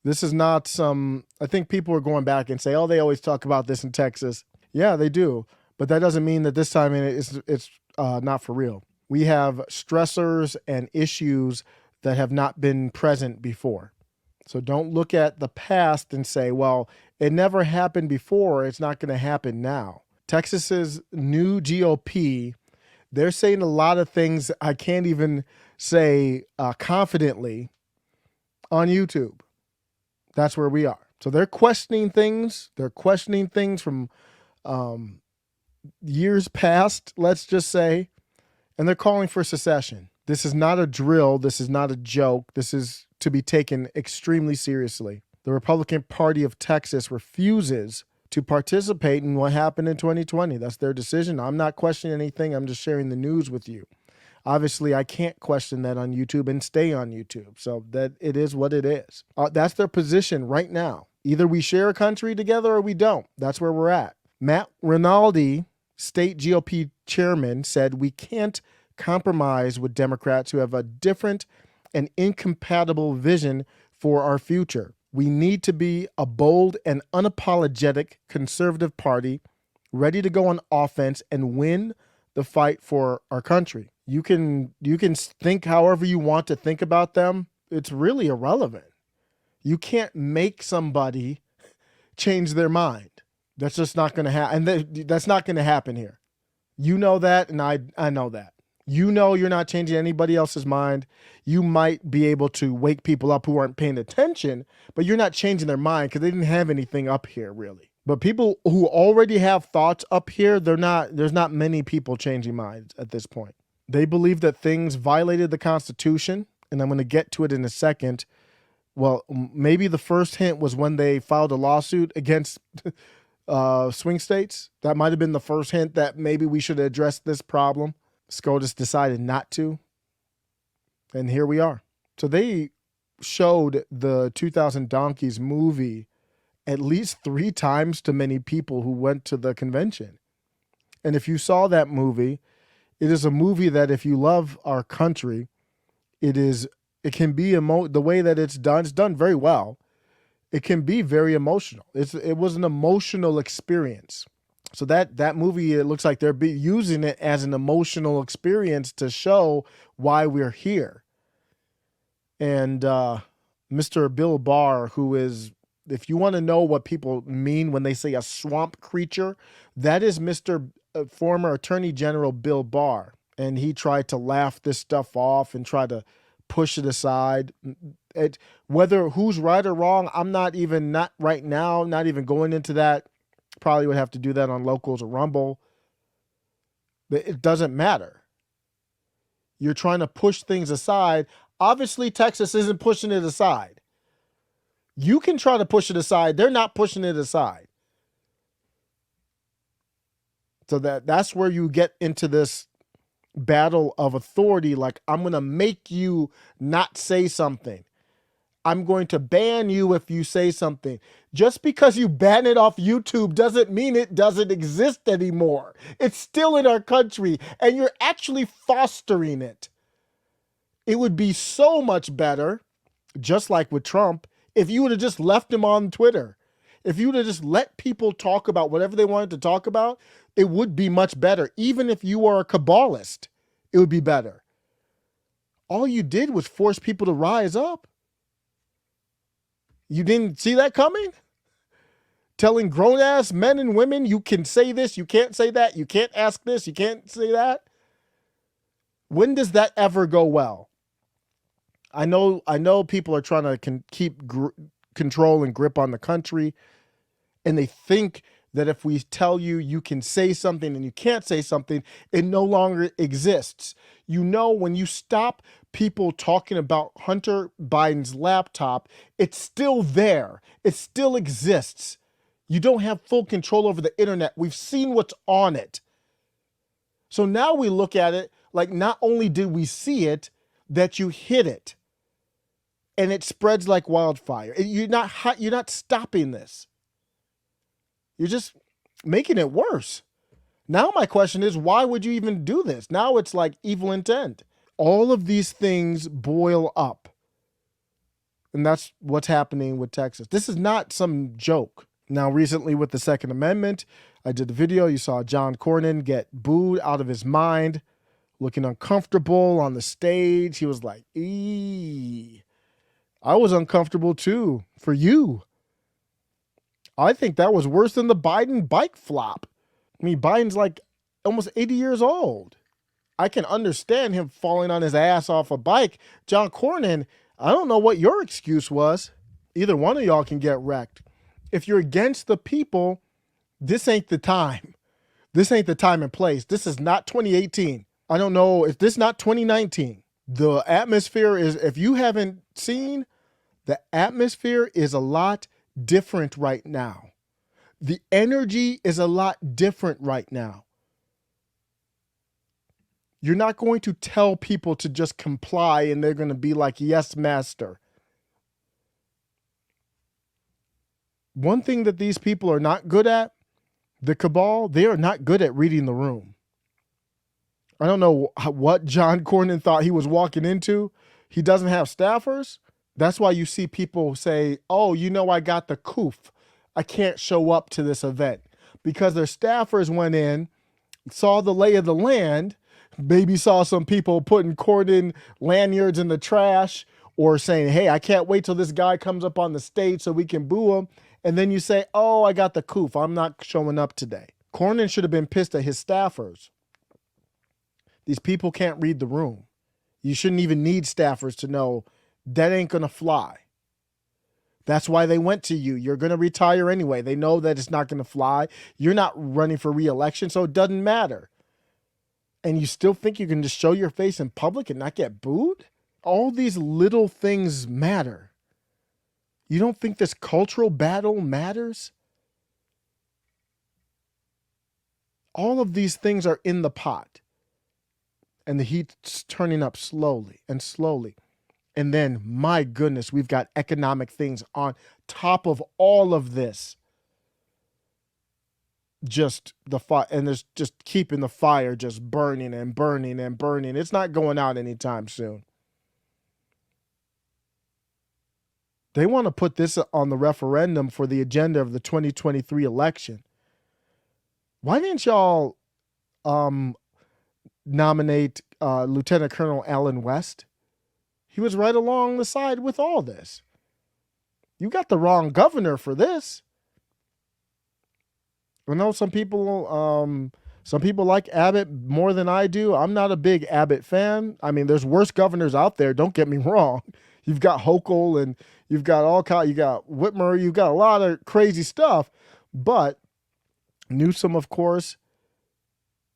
This is not some, I think people are going back and say, oh, they always talk about this in Texas. Yeah, they do. But that doesn't mean that this time it's not for real. We have stressors and issues that have not been present before. So don't look at the past and say, well, it never happened before. It's not going to happen now. Texas's new GOP, they're saying a lot of things I can't even say confidently on YouTube. That's where we are. So they're questioning things. They're questioning things from um, years past, let's just say, and they're calling for secession. This is not a drill. This is not a joke. This is to be taken extremely seriously. The Republican Party of Texas refuses to participate in what happened in 2020. That's their decision. I'm not questioning anything. I'm just sharing the news with you. Obviously, I can't question that on YouTube and stay on YouTube. So that it is what it is. That's their position right now. Either we share a country together or we don't. That's where we're at. Matt Rinaldi, state GOP chairman, said we can't compromise with Democrats who have a different and incompatible vision for our future. We need to be a bold and unapologetic conservative party ready to go on offense and win the fight for our country. You can think however you want to think about them. It's really irrelevant. You can't make somebody change their mind. That's just not going to happen. And that's not going to happen here. You know that, and I know that. You know you're not changing anybody else's mind. You might be able to wake people up who aren't paying attention, but you're not changing their mind because they didn't have anything up here really. But people who already have thoughts up here, there's not many people changing minds at this point. They believe that things violated the Constitution, and I'm going to get to it in a second. Well, maybe the first hint was when they filed a lawsuit against swing states. That might have been the first hint that maybe we should address this problem. SCOTUS decided not to, and here we are. So they showed the 2000 Donkeys movie at least 3 times to many people who went to the convention. And if you saw that movie, it is a movie that if you love our country, it can be the way that it's done very well. It can be very emotional. It was an emotional experience. So that movie, it looks like they're using it as an emotional experience to show why we're here. And Mr. Bill Barr, who is, if you want to know what people mean when they say a swamp creature, that is Mr. Former Attorney General Bill Barr. And he tried to laugh this stuff off and try to push it aside. Whether who's right or wrong, not right now, not even going into that. Probably would have to do that on Locals or Rumble. But it doesn't matter. You're trying to push things aside. Obviously, Texas isn't pushing it aside. You can try to push it aside. They're not pushing it aside. So that's where you get into this battle of authority. Like, I'm going to make you not say something. I'm going to ban you if you say something. Just because you ban it off YouTube doesn't mean it doesn't exist anymore. It's still in our country, and you're actually fostering it. It would be so much better, just like with Trump, if you would have just left him on Twitter. If you would have just let people talk about whatever they wanted to talk about, it would be much better. Even if you are a Kabbalist, it would be better. All you did was force people to rise up. You didn't see that coming? Telling grown-ass men and women, you can say this, you can't say that, you can't ask this, you can't say that. When does that ever go well? I know people are trying to keep control and grip on the country, and they think that if we tell you you can say something and you can't say something, it no longer exists. You know, when you stop people talking about Hunter Biden's laptop, it's still there. It still exists. You don't have full control over the internet. We've seen what's on it. So now we look at it like not only did we see it, that you hid it. And it spreads like wildfire. You're not stopping this. You're just making it worse. Now my question is, why would you even do this? Now it's like evil intent. All of these things boil up And that's what's happening with Texas. This is not some joke. Now, recently with the Second Amendment, I did the video. You saw John Cornyn get booed out of his mind, looking uncomfortable on the stage. He was like, eee. I was uncomfortable too, for you. I think that was worse than the Biden bike flop. I mean, Biden's like almost 80 years old. I can understand him falling on his ass off a bike. John Cornyn, I don't know what your excuse was. Either one of y'all can get wrecked. If you're against the people, this ain't the time. This ain't the time and place. This is not 2018. I don't know if this is not 2019. The atmosphere is, if you haven't seen, the atmosphere is a lot different right now. The energy is a lot different right now. You're not going to tell people to just comply and they're going to be like, yes, master. One thing that these people are not good at, the cabal, they are not good at reading the room. I don't know what John Cornyn thought he was walking into. He doesn't have staffers. That's why you see people say, oh, I got the coof. I can't show up to this event, because their staffers went in, saw the lay of the land, maybe saw some people putting Cornyn lanyards in the trash or saying, hey, I can't wait till this guy comes up on the stage so we can boo him. And then you say, oh, I got the coof. I'm not showing up today. Cornyn should have been pissed at his staffers. These people can't read the room. You shouldn't even need staffers to know that ain't going to fly. That's why they went to you. You're going to retire anyway. They know that it's not going to fly. You're not running for re-election, so it doesn't matter. And you still think you can just show your face in public and not get booed? All these little things matter. You don't think this cultural battle matters? All of these things are in the pot. And the heat's turning up slowly and slowly. And then, my goodness, we've got economic things on top of all of this. Just the fire, and there's just keeping the fire just burning and burning and burning. It's not going out anytime soon. They want to put this on the referendum for the agenda of the 2023 election. Why didn't y'all nominate Lieutenant Colonel Allen West? He was right along the side with all this. You got the wrong governor for this. I know some people like Abbott more than I do. I'm not a big Abbott fan. I mean, there's worse governors out there. Don't get me wrong. You've got Hochul and you've got you got Whitmer. You've got a lot of crazy stuff. But Newsom, of course.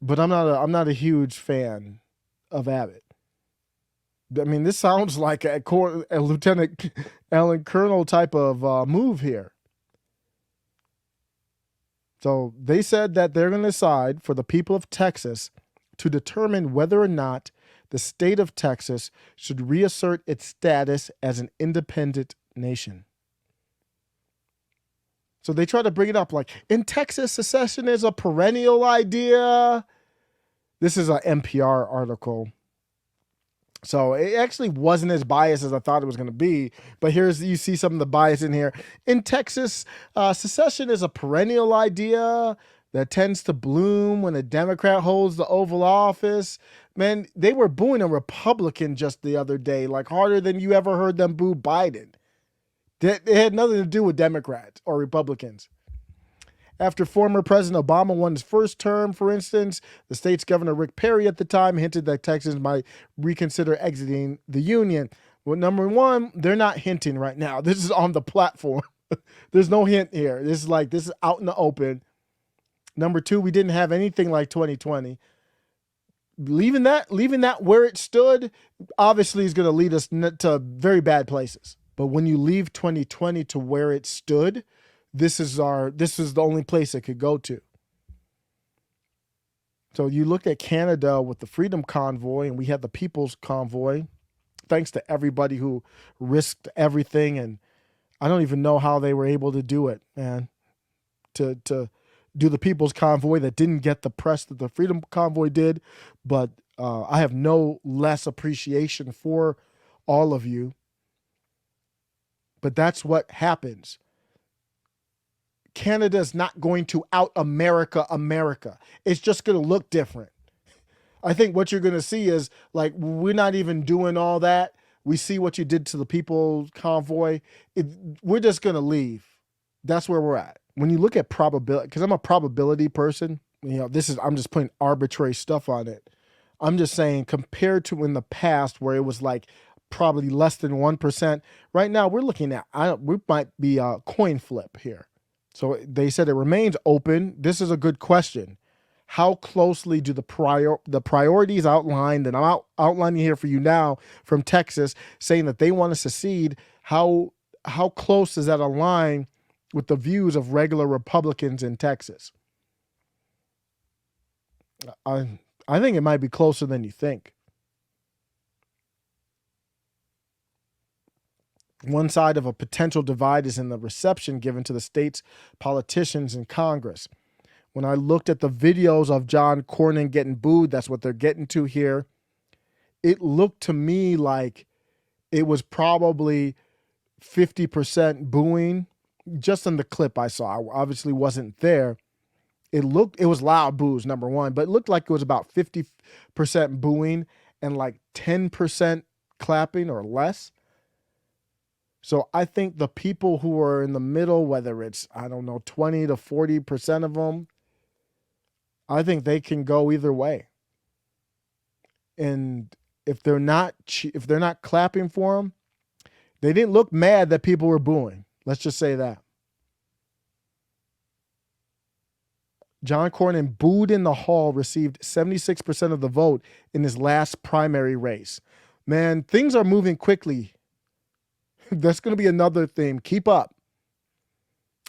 But I'm not a huge fan of Abbott. I mean, this sounds like a Lieutenant Allen Colonel type of move here. So they said that they're going to decide for the people of Texas to determine whether or not the state of Texas should reassert its status as an independent nation. So they try to bring it up like, in Texas, secession is a perennial idea. This is an NPR article. So it actually wasn't as biased as I thought it was going to be. But you see some of the bias in here. In Texas, secession is a perennial idea that tends to bloom when a Democrat holds the Oval Office. Man, they were booing a Republican just the other day, like harder than you ever heard them boo Biden. It had nothing to do with Democrats or Republicans. After former President Obama won his first term, for instance, the state's Governor Rick Perry at the time hinted that Texans might reconsider exiting the union. Well, number one, they're not hinting right now. This is on the platform. There's no hint here. This is out in the open. Number two, we didn't have anything like 2020. Leaving that where it stood, obviously is going to lead us to very bad places. But when you leave 2020 to where it stood, this is the only place it could go to. So you look at Canada with the Freedom Convoy, and we had the People's Convoy. Thanks to everybody who risked everything, and I don't even know how they were able to do it, man. To do the People's Convoy that didn't get the press that the Freedom Convoy did, but I have no less appreciation for all of you. But that's what happens. Canada's not going to out America America. It's just going to look different. I think what you're going to see is like, we're not even doing all that. We see what you did to the People's Convoy. We're just going to leave. That's where we're at. When you look at probability, because I'm a probability person, I'm just putting arbitrary stuff on it. I'm just saying, compared to in the past where it was like probably less than 1%, right now we're looking at, we might be a coin flip here. So they said it remains open. This is a good question. How closely do the priorities outlined, and I'm outlining here for you now from Texas, saying that they want to secede, how close does that align with the views of regular Republicans in Texas? I think it might be closer than you think. One side of a potential divide is in the reception given to the state's politicians in Congress. When I looked at the videos of John Cornyn getting booed, that's what they're getting to here. It looked to me like it was probably 50% booing. Just in the clip I saw, I obviously wasn't there. It was loud boos, number one, but it looked like it was about 50% booing and like 10% clapping or less. So I think the people who are in the middle, whether it's, 20 to 40% of them, I think they can go either way. And if they're not clapping for them, they didn't look mad that people were booing. Let's just say that. John Cornyn, booed in the hall, received 76% of the vote in his last primary race. Man, things are moving quickly. That's going to be another theme. Keep up.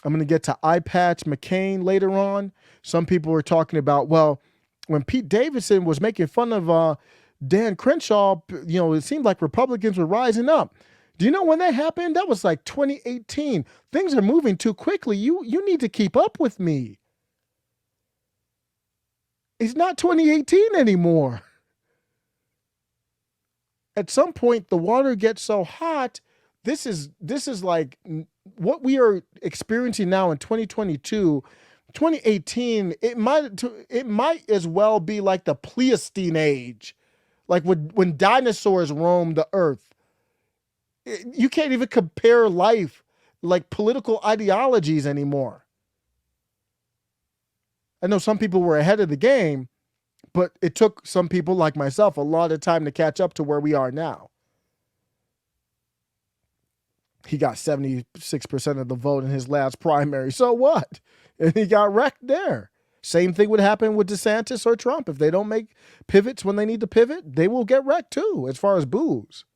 I'm going to get to Eye Patch McCain later on. Some people were talking about, well, when Pete Davidson was making fun of Dan Crenshaw, it seemed like Republicans were rising up. Do you know when that happened? That was like 2018. Things are moving too quickly. You need to keep up with me. It's not 2018 anymore. At some point, the water gets so hot. This is like what we are experiencing now in 2022, 2018. It might as well be like the Pleistocene age, like when dinosaurs roamed the earth. You can't even compare life, like political ideologies anymore. I know some people were ahead of the game, but it took some people like myself a lot of time to catch up to where we are now. He got 76% of the vote in his last primary. So what? And he got wrecked there. Same thing would happen with DeSantis or Trump. If they don't make pivots when they need to pivot, they will get wrecked too, as far as boos.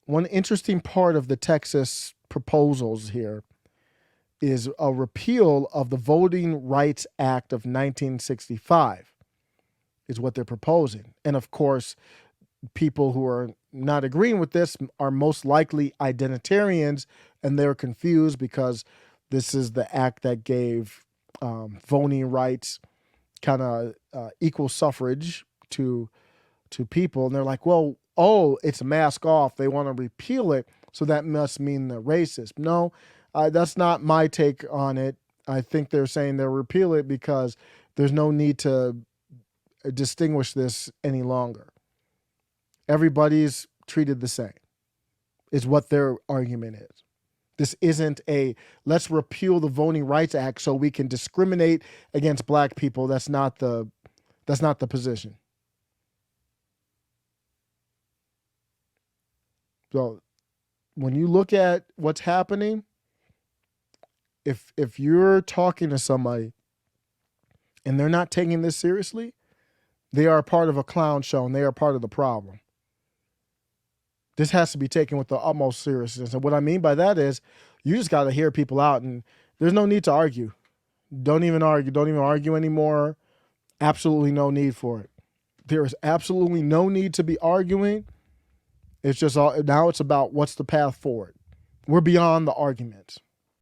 One interesting part of the Texas proposals here is a repeal of the Voting Rights Act of 1965 is what they're proposing. And of course, people who are not agreeing with this are most likely identitarians, and they're confused because this is the act that gave voting rights, kind of equal suffrage to people. And they're like, well, it's mask off. They want to repeal it, so that must mean they're racist. No, that's not my take on it. I think they're saying they'll repeal it because there's no need to distinguish this any longer. Everybody's treated the same, is what their argument is. This isn't let's repeal the Voting Rights Act so we can discriminate against black people. That's not the position. So when you look at what's happening, if you're talking to somebody and they're not taking this seriously, they are a part of a clown show and they are part of the problem. This has to be taken with the utmost seriousness. And what I mean by that is you just got to hear people out, and there's no need to argue. Don't even argue. Don't even argue anymore. Absolutely no need for it. There is absolutely no need to be arguing. It's just now it's about what's the path forward. We're beyond the arguments.